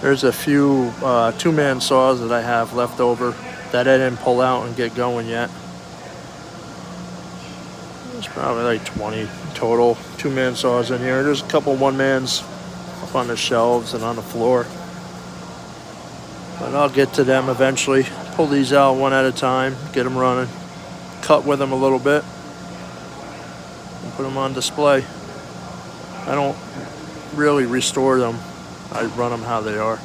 There's a few two-man saws that I have left over that I didn't pull out and get going yet. There's probably like 20 total two-man saws in here. There's a couple one-mans up on the shelves and on the floor. But I'll get to them eventually. Pull these out one at a time, get them running, cut with them a little bit, and put them on display. I don't really restore them. I run them how they are.